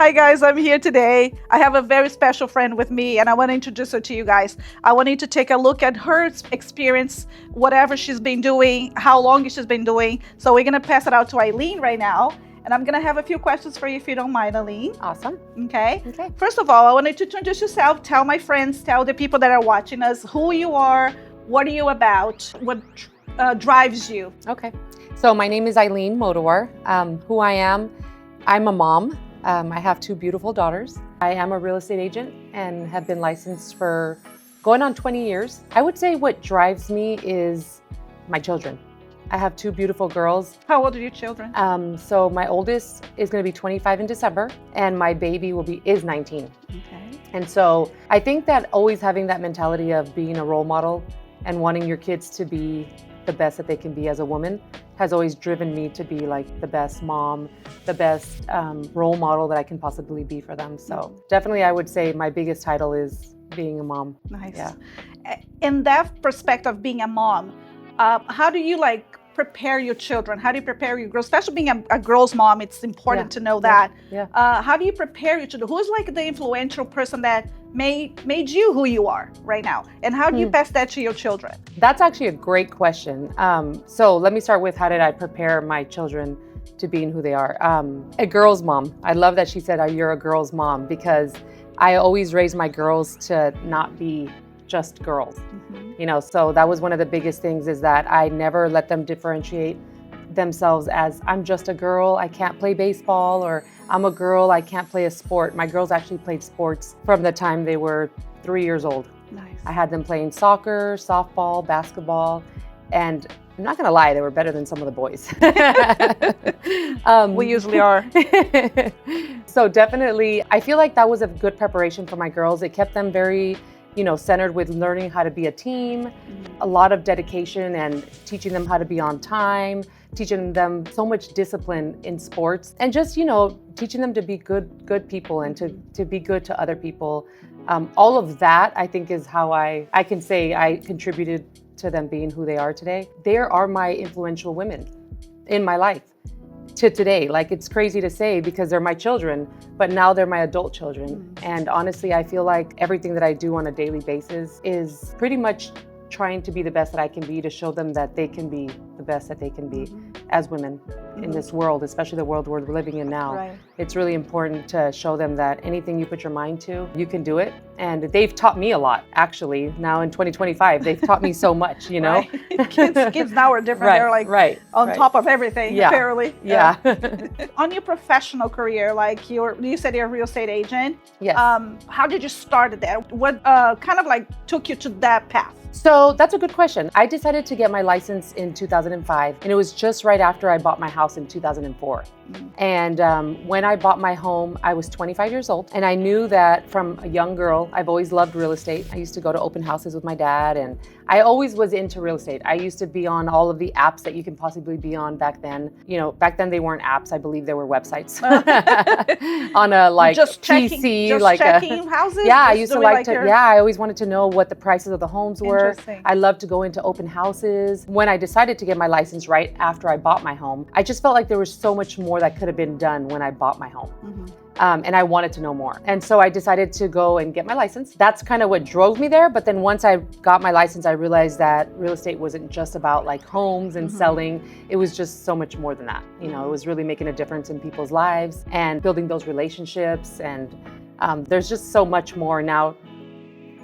Hi guys, I'm here today. I have a very special friend with me and I want to introduce her to you guys. I want you to take a look at her experience, whatever she's been doing, how long she's been doing. So we're going to pass it out to Eileen right now. And I'm going to have a few questions for you if you don't mind, Eileen. Awesome. Okay. Okay. First of all, I wanted to introduce yourself, tell my friends, tell the people that are watching us who you are, what are you about, what drives you. Okay. So my name is Eileen Modawar. Who I am, I'm a mom. I have two beautiful daughters. I am a real estate agent and have been licensed for going on 20 years. I would say what drives me is my children. I have two beautiful girls. How old are your children? So my oldest is going to be 25 in December, and my baby is 19. Okay. And so I think that always having that mentality of being a role model and wanting your kids to be the best that they can be as a woman has always driven me to be like the best mom, the best role model that I can possibly be for them. So definitely I would say my biggest title is being a mom. Nice. Yeah. In that perspective of being a mom, how do you prepare your children? How do you prepare your girls? Especially being a girl's mom, it's important to know that. Yeah. How do you prepare your children? Who's the influential person that made you who you are right now? And how do you pass that to your children? That's actually a great question. So let me start with, how did I prepare my children to being who they are? A girl's mom. I love that she said, you're a girl's mom, because I always raise my girls to not be just girls. You know, so that was one of the biggest things, is that I never let them differentiate themselves as, I'm just a girl, I can't play baseball, or I'm a girl, I can't play a sport. My girls actually played sports from the time they were 3 years old. Nice. I had them playing soccer, softball, basketball, and I'm not gonna lie, they were better than some of the boys. We usually are. So definitely, I feel like that was a good preparation for my girls. It kept them very, centered with learning how to be a team, a lot of dedication, and teaching them how to be on time, teaching them so much discipline in sports, and just, teaching them to be good people and to be good to other people. All of that, I think, is how I can say I contributed to them being who they are today. They are my influential women in my life to today. It's crazy to say, because they're my children, but now they're my adult children. And honestly, I feel like everything that I do on a daily basis is pretty much trying to be the best that I can be, to show them that they can be the best that they can be as women in this world, especially the world we're living in now. Right. It's really important to show them that anything you put your mind to, you can do it. And they've taught me a lot, actually. Now in 2025, they've taught me so much, Right. Kids now are different. They're on top of everything, apparently. Yeah. On your professional career, you said you're a real estate agent. Yes. How did you start that? What took you to that path? So that's a good question. I decided to get my license in 2005, and it was just right after I bought my house in 2004. And when I bought my home, I was 25 years old, and I knew that from a young girl, I've always loved real estate. I used to go to open houses with my dad, and I always was into real estate. I used to be on all of the apps that you can possibly be on back then. Back then they weren't apps. I believe they were websites on a just PC, checking houses. Yeah, I used to I always wanted to know what the prices of the homes were. I loved to go into open houses. When I decided to get my license right after I bought my home, I just felt like there was so much more that could have been done when I bought my home. And I wanted to know more. And so I decided to go and get my license. That's kind of what drove me there. But then once I got my license, I realized that real estate wasn't just about homes and selling. It was just so much more than that. It was really making a difference in people's lives and building those relationships. And there's just so much more now.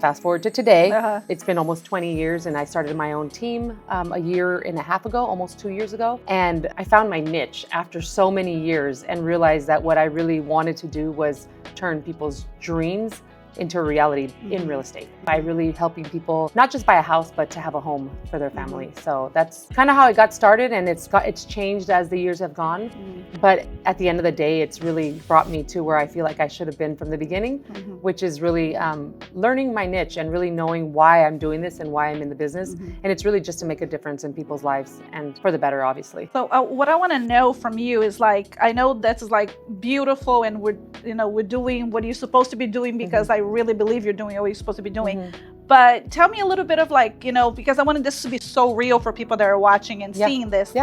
Fast forward to today, it's been almost 20 years, and I started my own team a year and a half ago, almost 2 years ago. And I found my niche after so many years and realized that what I really wanted to do was turn people's dreams into reality in real estate by really helping people not just buy a house, but to have a home for their family. So that's kind of how it got started, and it's changed as the years have gone. But at the end of the day, it's really brought me to where I feel like I should have been from the beginning, which is really learning my niche and really knowing why I'm doing this and why I'm in the business. And it's really just to make a difference in people's lives, and for the better, obviously. So what I want to know from you is I know that's beautiful, and we're doing what you're supposed to be doing, because I really believe you're doing what you're supposed to be doing. But tell me a little bit of because I wanted this to be so real for people that are watching and seeing this.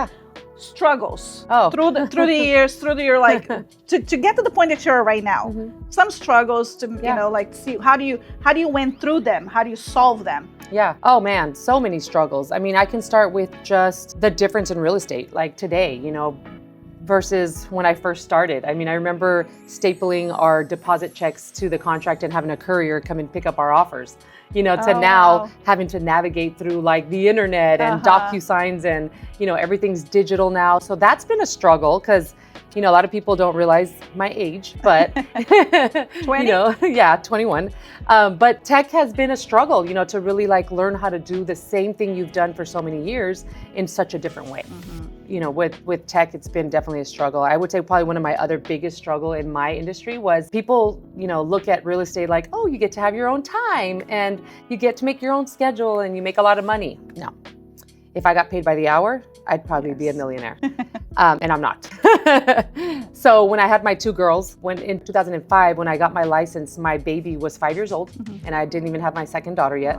struggles Oh. through the years, through your like to get to the point that you're right now. Some struggles to you know, like see how do you went through them? How do you solve them? Yeah. Oh man, so many struggles. I mean, I can start with just the difference in real estate, like today, you know, versus when I first started. I mean, I remember stapling our deposit checks to the contract and having a courier come and pick up our offers, you know, to now having to navigate through like the internet and DocuSigns and, you know, everything's digital now. So that's been a struggle because, you know, a lot of people don't realize my age, but 20? You know, yeah, 21. But tech has been a struggle, you know, to really like learn how to do the same thing you've done for so many years in such a different way. You know, with tech, it's been definitely a struggle. I would say probably one of my other biggest struggle in my industry was people, you know, look at real estate like, oh, you get to have your own time and you get to make your own schedule and you make a lot of money. No. If I got paid by the hour, I'd probably be a millionaire. And I'm not. So when I had my two girls, when in 2005, when I got my license, my baby was 5 years old and I didn't even have my second daughter yet.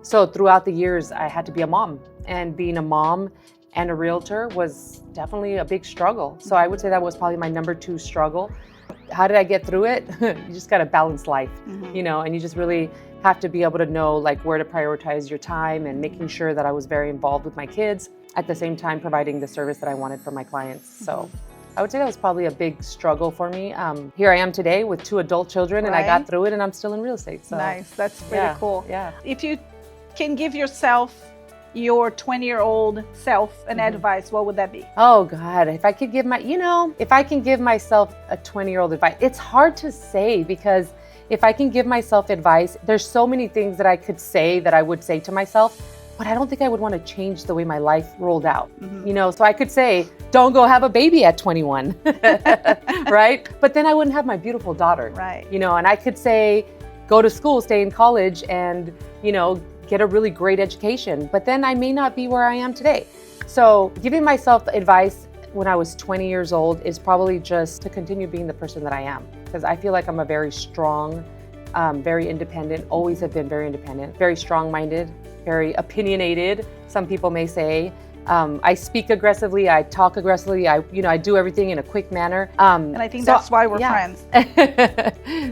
So throughout the years, I had to be a mom, and being a mom and a realtor was definitely a big struggle. So I would say that was probably my number 2 struggle. How did I get through it? You just got to balance life, you know, and you just really have to be able to know like where to prioritize your time and making sure that I was very involved with my kids at the same time providing the service that I wanted for my clients. So I would say that was probably a big struggle for me. Here I am today with 2 adult children and I got through it and I'm still in real estate. So nice, that's pretty cool. Yeah. If you can give yourself your 20-year-old self an advice, what would that be? Oh God, if I could give if I can give myself a 20-year-old advice, it's hard to say because if I can give myself advice, there's so many things that I could say that I would say to myself, but I don't think I would want to change the way my life rolled out. You know, so I could say, don't go have a baby at 21, right? But then I wouldn't have my beautiful daughter, right? You know, and I could say, go to school, stay in college and, you know, get a really great education, but then I may not be where I am today. So giving myself advice when I was 20 years old is probably just to continue being the person that I am. Because I feel like I'm a very strong, very independent, always have been very independent, very strong-minded, very opinionated, some people may say. I speak aggressively, I talk aggressively, I do everything in a quick manner. And I think that's why we're friends.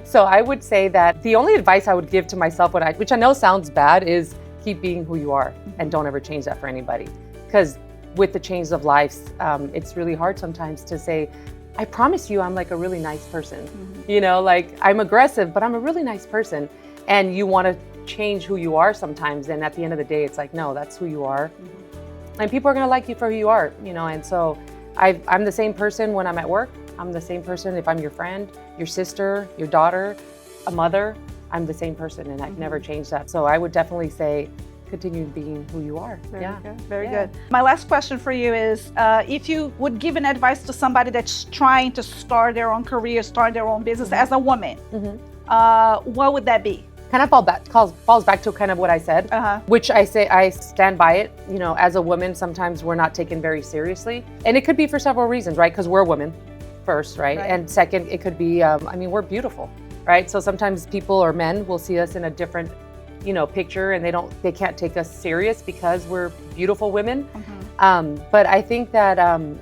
So I would say that the only advice I would give to myself, which I know sounds bad, is keep being who you are and don't ever change that for anybody. Because with the change of lives, it's really hard sometimes to say, I promise you I'm like a really nice person. You know, like I'm aggressive, but I'm a really nice person. And you want to change who you are sometimes. And at the end of the day, it's like, no, that's who you are. And people are going to like you for who you are, you know. And so I'm the same person when I'm at work. I'm the same person if I'm your friend, your sister, your daughter, a mother. I'm the same person and I've never changed that. So I would definitely say continue being who you are. Very good. My last question for you is, if you would give an advice to somebody that's trying to start their own career, start their own business as a woman, what would that be? Kind of falls back to kind of what I said, which I say I stand by it. You know, as a woman, sometimes we're not taken very seriously. And it could be for several reasons, right? Because we're women first, right? And second, it could be, I mean, we're beautiful, right? So sometimes people or men will see us in a different, you know, picture and they can't take us serious because we're beautiful women. But I think that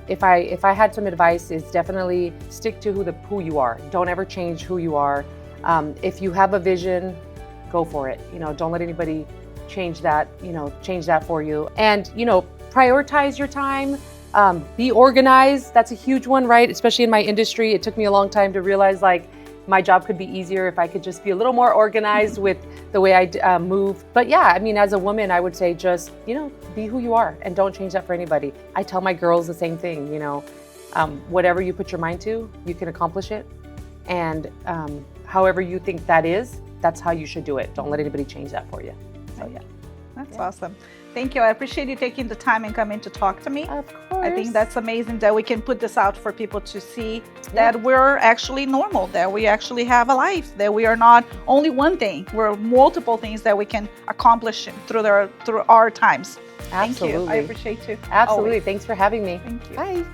if I had some advice, is definitely stick to who you are. Don't ever change who you are. If you have a vision, go for it. You know, don't let anybody change that for you. And, you know, prioritize your time, be organized. That's a huge one, right? Especially in my industry. It took me a long time to realize like my job could be easier if I could just be a little more organized with the way I move. But yeah, I mean, as a woman, I would say just, you know, be who you are and don't change that for anybody. I tell my girls the same thing, you know, whatever you put your mind to, you can accomplish it. And however you think that is, that's how you should do it. Don't let anybody change that for you. So yeah. That's awesome. Thank you. I appreciate you taking the time and coming to talk to me. Of course. I think that's amazing that we can put this out for people to see that we're actually normal, that we actually have a life, that we are not only one thing. We're multiple things that we can accomplish through our times. Absolutely. Thank you. I appreciate you. Absolutely. Always. Thanks for having me. Thank you. Bye.